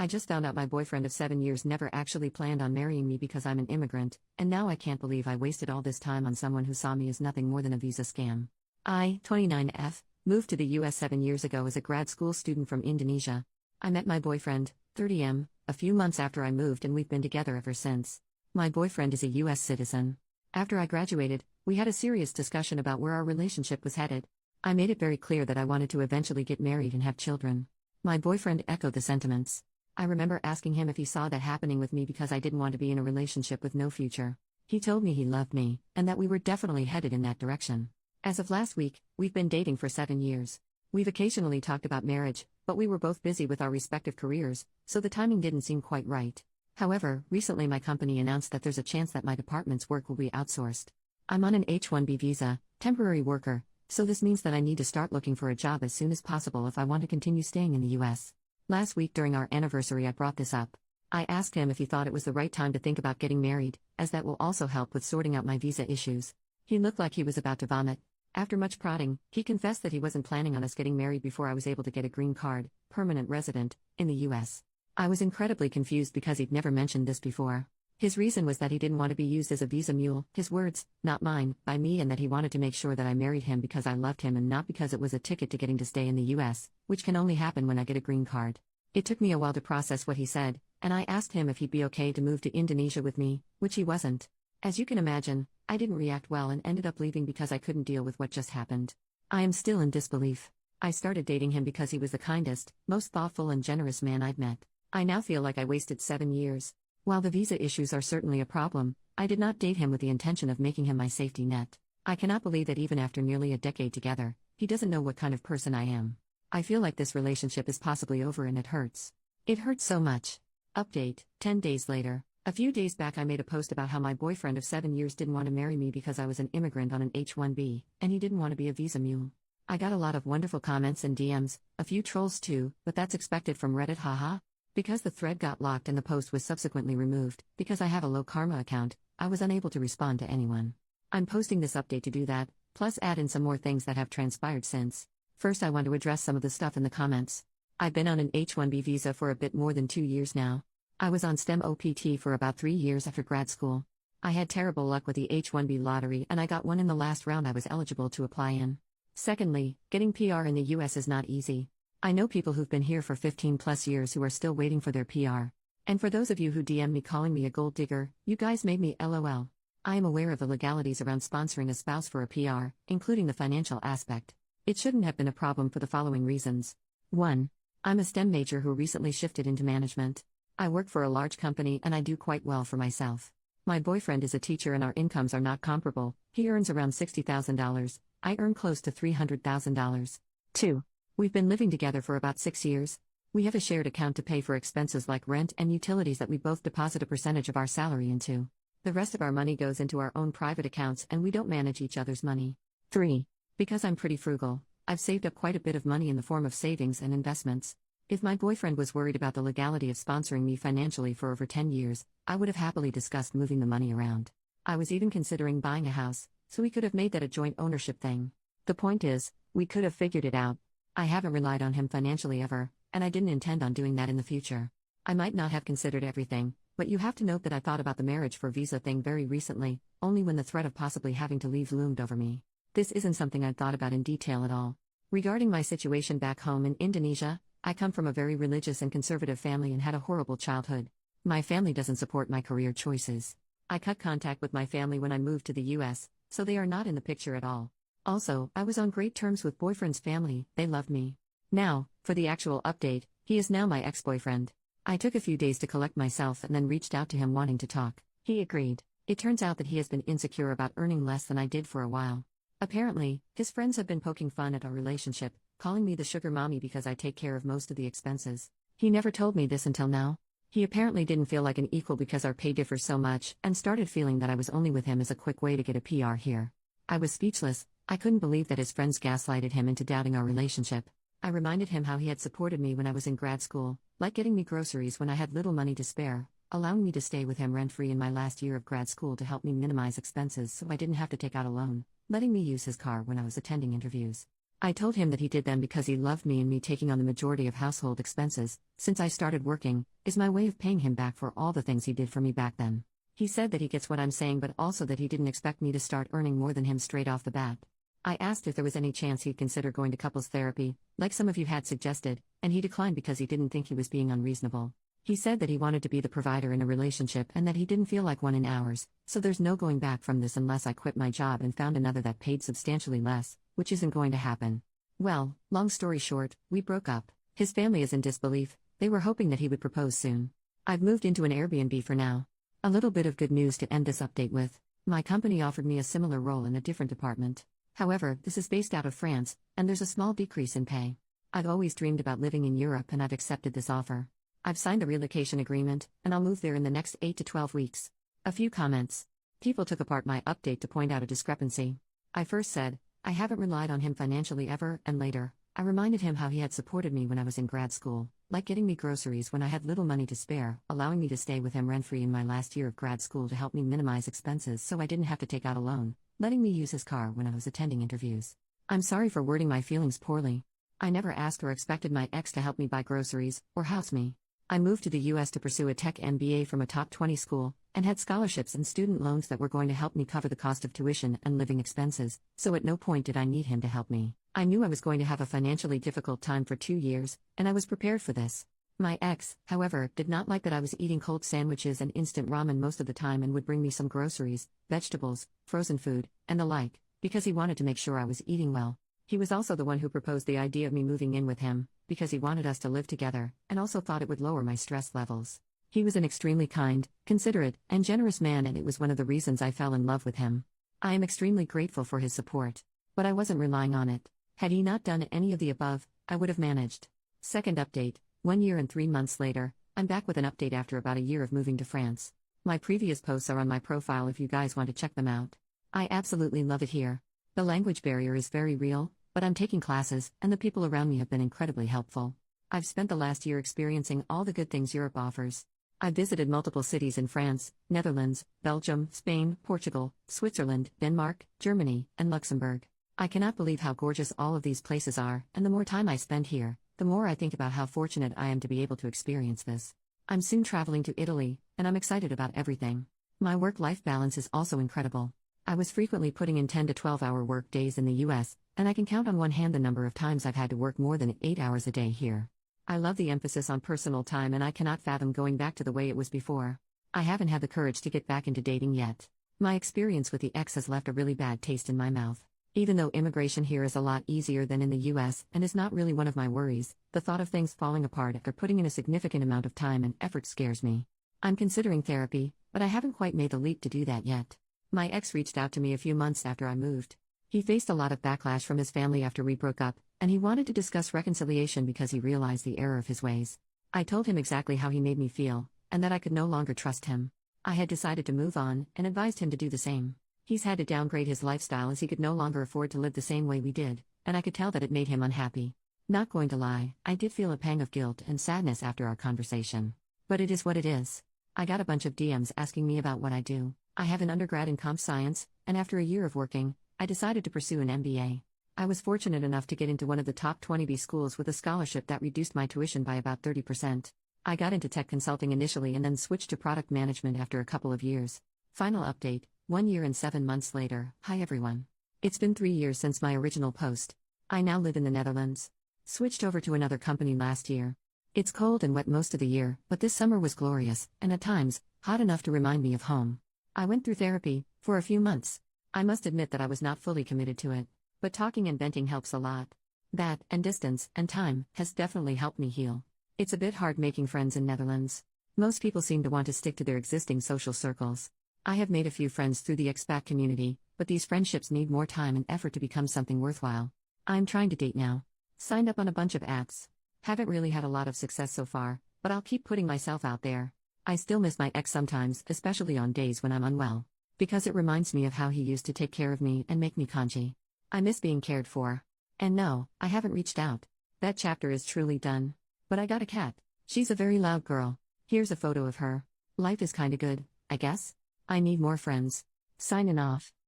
I just found out my boyfriend of 7 years never actually planned on marrying me because I'm an immigrant, and now I can't believe I wasted all this time on someone who saw me as nothing more than a visa scam. I, 29F, moved to the US 7 years ago as a grad school student from Indonesia. I met my boyfriend, 30M, a few months after I moved, and we've been together ever since. My boyfriend is a US citizen. After I graduated, we had a serious discussion about where our relationship was headed. I made it very clear that I wanted to eventually get married and have children. My boyfriend echoed the sentiments. I remember asking him if he saw that happening with me because I didn't want to be in a relationship with no future. He told me he loved me, and that we were definitely headed in that direction. As of last week, we've been dating for 7 years. We've occasionally talked about marriage, but we were both busy with our respective careers, so the timing didn't seem quite right. However, recently my company announced that there's a chance that my department's work will be outsourced. I'm on an H-1B visa, temporary worker, so this means that I need to start looking for a job as soon as possible if I want to continue staying in the US. Last week during our anniversary I brought this up. I asked him if he thought it was the right time to think about getting married, as that will also help with sorting out my visa issues. He looked like he was about to vomit. After much prodding, he confessed that he wasn't planning on us getting married before I was able to get a green card, permanent resident, in the US. I was incredibly confused because he'd never mentioned this before. His reason was that he didn't want to be used as a visa mule, his words, not mine, by me, and that he wanted to make sure that I married him because I loved him and not because it was a ticket to getting to stay in the US, which can only happen when I get a green card. It took me a while to process what he said, and I asked him if he'd be okay to move to Indonesia with me, which he wasn't. As you can imagine, I didn't react well and ended up leaving because I couldn't deal with what just happened. I am still in disbelief. I started dating him because he was the kindest, most thoughtful and generous man I'd met. I now feel like I wasted 7 years. While the visa issues are certainly a problem, I did not date him with the intention of making him my safety net. I cannot believe that even after nearly a decade together, he doesn't know what kind of person I am. I feel like this relationship is possibly over and it hurts. It hurts so much. Update, 10 days later. A few days back I made a post about how my boyfriend of 7 years didn't want to marry me because I was an immigrant on an H-1B, and he didn't want to be a visa mule. I got a lot of wonderful comments and DMs, a few trolls too, but that's expected from Reddit, haha. Because the thread got locked and the post was subsequently removed, because I have a low karma account, I was unable to respond to anyone. I'm posting this update to do that, plus add in some more things that have transpired since. First I want to address some of the stuff in the comments. I've been on an H-1B visa for a bit more than 2 years now. I was on STEM OPT for about 3 years after grad school. I had terrible luck with the H-1B lottery and I got one in the last round I was eligible to apply in. Secondly, getting PR in the US is not easy. I know people who've been here for 15 plus years who are still waiting for their PR. And for those of you who DM me calling me a gold digger, you guys made me LOL. I am aware of the legalities around sponsoring a spouse for a PR, including the financial aspect. It shouldn't have been a problem for the following reasons. 1. I'm a STEM major who recently shifted into management. I work for a large company and I do quite well for myself. My boyfriend is a teacher and our incomes are not comparable. He earns around $60,000. I earn close to $300,000. 2. We've been living together for about 6 years. We have a shared account to pay for expenses like rent and utilities that we both deposit a percentage of our salary into. The rest of our money goes into our own private accounts and we don't manage each other's money. 3. Because I'm pretty frugal, I've saved up quite a bit of money in the form of savings and investments. If my boyfriend was worried about the legality of sponsoring me financially for over 10 years, I would have happily discussed moving the money around. I was even considering buying a house, so we could have made that a joint ownership thing. The point is, we could have figured it out. I haven't relied on him financially ever, and I didn't intend on doing that in the future. I might not have considered everything, but you have to note that I thought about the marriage for visa thing very recently, only when the threat of possibly having to leave loomed over me. This isn't something I'd thought about in detail at all. Regarding my situation back home in Indonesia, I come from a very religious and conservative family and had a horrible childhood. My family doesn't support my career choices. I cut contact with my family when I moved to the US, so they are not in the picture at all. Also, I was on great terms with boyfriend's family, they loved me. Now, for the actual update, he is now my ex-boyfriend. I took a few days to collect myself and then reached out to him wanting to talk. He agreed. It turns out that he has been insecure about earning less than I did for a while. Apparently, his friends have been poking fun at our relationship, calling me the sugar mommy because I take care of most of the expenses. He never told me this until now. He apparently didn't feel like an equal because our pay differs so much and started feeling that I was only with him as a quick way to get a PR here. I was speechless. I couldn't believe that his friends gaslighted him into doubting our relationship. I reminded him how he had supported me when I was in grad school, like getting me groceries when I had little money to spare, allowing me to stay with him rent-free in my last year of grad school to help me minimize expenses so I didn't have to take out a loan, letting me use his car when I was attending interviews. I told him that he did them because he loved me, and me taking on the majority of household expenses, since I started working, is my way of paying him back for all the things he did for me back then. He said that he gets what I'm saying, but also that he didn't expect me to start earning more than him straight off the bat. I asked if there was any chance he'd consider going to couples therapy, like some of you had suggested, and he declined because he didn't think he was being unreasonable. He said that he wanted to be the provider in a relationship and that he didn't feel like one in ours, so there's no going back from this unless I quit my job and found another that paid substantially less, which isn't going to happen. Well, long story short, we broke up. His family is in disbelief, they were hoping that he would propose soon. I've moved into an Airbnb for now. A little bit of good news to end this update with. My company offered me a similar role in a different department. However, this is based out of France, and there's a small decrease in pay. I've always dreamed about living in Europe and I've accepted this offer. I've signed the relocation agreement, and I'll move there in the next 8 to 12 weeks. A few comments. People took apart my update to point out a discrepancy. I first said, I haven't relied on him financially ever, and later, I reminded him how he had supported me when I was in grad school, like getting me groceries when I had little money to spare, allowing me to stay with him rent-free in my last year of grad school to help me minimize expenses so I didn't have to take out a loan, letting me use his car when I was attending interviews. I'm sorry for wording my feelings poorly. I never asked or expected my ex to help me buy groceries, or house me. I moved to the US to pursue a tech MBA from a top 20 school, and had scholarships and student loans that were going to help me cover the cost of tuition and living expenses, so at no point did I need him to help me. I knew I was going to have a financially difficult time for 2 years, and I was prepared for this. My ex, however, did not like that I was eating cold sandwiches and instant ramen most of the time and would bring me some groceries, vegetables, frozen food, and the like, because he wanted to make sure I was eating well. He was also the one who proposed the idea of me moving in with him, because he wanted us to live together, and also thought it would lower my stress levels. He was an extremely kind, considerate, and generous man, and it was one of the reasons I fell in love with him. I am extremely grateful for his support. But I wasn't relying on it. Had he not done any of the above, I would have managed. Second update, 1 year and 3 months later, I'm back with an update after about a year of moving to France. My previous posts are on my profile if you guys want to check them out. I absolutely love it here. The language barrier is very real, but I'm taking classes, and the people around me have been incredibly helpful. I've spent the last year experiencing all the good things Europe offers. I've visited multiple cities in France, Netherlands, Belgium, Spain, Portugal, Switzerland, Denmark, Germany, and Luxembourg. I cannot believe how gorgeous all of these places are, and the more time I spend here, the more I think about how fortunate I am to be able to experience this. I'm soon traveling to Italy, and I'm excited about everything. My work-life balance is also incredible. I was frequently putting in 10 to 12-hour work days in the US, and I can count on one hand the number of times I've had to work more than 8 hours a day here. I love the emphasis on personal time, and I cannot fathom going back to the way it was before. I haven't had the courage to get back into dating yet. My experience with the ex has left a really bad taste in my mouth. Even though immigration here is a lot easier than in the US and is not really one of my worries, the thought of things falling apart after putting in a significant amount of time and effort scares me. I'm considering therapy, but I haven't quite made the leap to do that yet. My ex reached out to me a few months after I moved. He faced a lot of backlash from his family after we broke up, and he wanted to discuss reconciliation because he realized the error of his ways. I told him exactly how he made me feel, and that I could no longer trust him. I had decided to move on, and advised him to do the same. He's had to downgrade his lifestyle as he could no longer afford to live the same way we did, and I could tell that it made him unhappy. Not going to lie, I did feel a pang of guilt and sadness after our conversation. But it is what it is. I got a bunch of DMs asking me about what I do. I have an undergrad in comp science, and after a year of working, I decided to pursue an MBA. I was fortunate enough to get into one of the top 20B schools with a scholarship that reduced my tuition by about 30%. I got into tech consulting initially and then switched to product management after a couple of years. Final update, 1 year and 7 months later. Hi everyone. It's been 3 years since my original post. I now live in the Netherlands. Switched over to another company last year. It's cold and wet most of the year, but this summer was glorious, and at times, hot enough to remind me of home. I went through therapy, for a few months. I must admit that I was not fully committed to it. But talking and venting helps a lot. That, and distance, and time, has definitely helped me heal. It's a bit hard making friends in Netherlands. Most people seem to want to stick to their existing social circles. I have made a few friends through the expat community, but these friendships need more time and effort to become something worthwhile. I'm trying to date now. Signed up on a bunch of apps. Haven't really had a lot of success so far, but I'll keep putting myself out there. I still miss my ex sometimes, especially on days when I'm unwell. Because it reminds me of how he used to take care of me and make me congee. I miss being cared for. And no, I haven't reached out. That chapter is truly done. But I got a cat. She's a very loud girl. Here's a photo of her. Life is kinda good, I guess. I need more friends. Signing off.